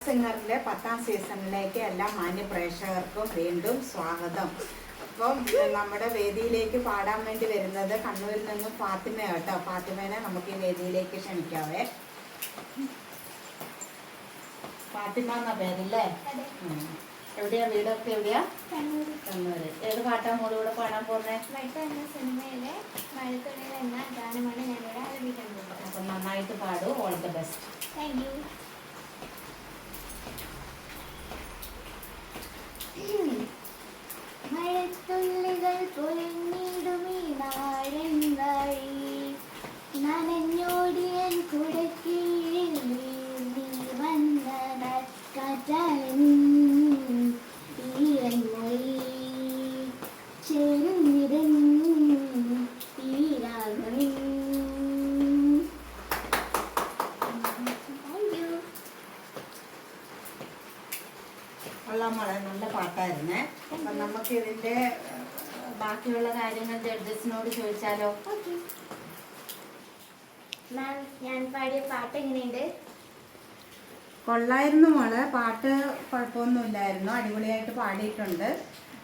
സിംഗറിലെ 10ാം സീസണിലേക്ക് എല്ലാ മാന്യ പ്രേക്ഷകർക്കും വീണ്ടും സ്വാഗതം. അപ്പം നമ്മുടെ വേദിയിലേക്ക് പാടാൻ വേണ്ടി വരുന്നത് കണ്ണൂരിൽ നിന്നും ഫാത്തിമ കേട്ടോ. ഫാത്തിമേനെ നമുക്ക് ഈ വേദിയിലേക്ക് ക്ഷണിക്കാവേ. ഫാത്തിമ എന്ന പേരല്ലേ? എവിടെയാ വീടൊക്കെ? എവിടെയാ? കണ്ണൂര്. ഏത് പാട്ടാ മോള് ഇവിടെ പാടാൻ പോകുന്നത്? സിനിമയിലെ മഴത്തുള്ളിൽ എന്ന ഗാനമാണ് ഞാനിവിടെ ആലപിക്കുന്നത്. അപ്പം നന്നായിട്ട് പാടൂ. All the best. Thank you. മഴത്തുള്ളികൾ പൊലിഞ്ഞിടുമീ നാഴൻ വഴി നനഞ്ഞോടിയൻ കുടക്കീഴിൽ നീ വന്ന കാറ്റാലൻ ഈരങ്ങൊഴി ചേരുന്നിരൻ ഈരാഗമിൻ. കൊള്ളാം മോളെ, നല്ല പാട്ടായിരുന്നേ. അപ്പം നമുക്ക് ഇതിന്റെ ബാക്കിയുള്ള കാര്യങ്ങൾ ജഡ്ജസിനോട് ചോദിച്ചാലോ? മാം, ഞാൻ പാടിയ പാട്ട് എങ്ങനെയുണ്ട്? കൊള്ളായിരുന്നു മോളെ, പാട്ട് കുഴപ്പമൊന്നുമില്ലായിരുന്നു, അടിപൊളിയായിട്ട് പാടിയിട്ടുണ്ട്.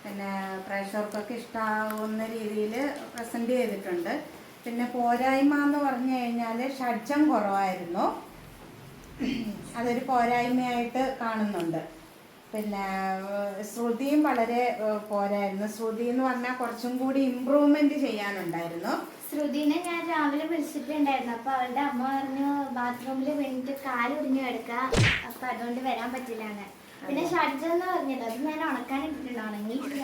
പിന്നെ പ്രേക്ഷകർക്കൊക്കെ ഇഷ്ടമാവുന്ന രീതിയിൽ പ്രസൻറ്റ് ചെയ്തിട്ടുണ്ട്. പിന്നെ പോരായ്മ എന്ന് പറഞ്ഞു കഴിഞ്ഞാൽ ഷഡ്ജം കുറവായിരുന്നു, അതൊരു പോരായ്മയായിട്ട് കാണുന്നുണ്ട്. പിന്നെ ശ്രുതിയും വളരെ പോരായിരുന്നു. ശ്രുതി എന്ന് പറഞ്ഞാൽ കുറച്ചും കൂടി ഇമ്പ്രൂവ്മെന്റ് ചെയ്യാനുണ്ടായിരുന്നു. ശ്രുതിനെ ഞാൻ രാവിലെ വിളിച്ചിട്ടുണ്ടായിരുന്നു. അപ്പൊ അവളുടെ അമ്മ പറഞ്ഞു ബാത്റൂമിൽ വീണിട്ട് കാലൊടിഞ്ഞു കിടക്കുക, അപ്പൊ അതുകൊണ്ട് വരാൻ പറ്റില്ല. പിന്നെ ഷഡ്ജം എന്ന് പറഞ്ഞില്ല, അത് ഞാൻ ഉണക്കാനിട്ടിട്ടുണ്ട്, ഉണങ്ങിയിട്ടില്ല.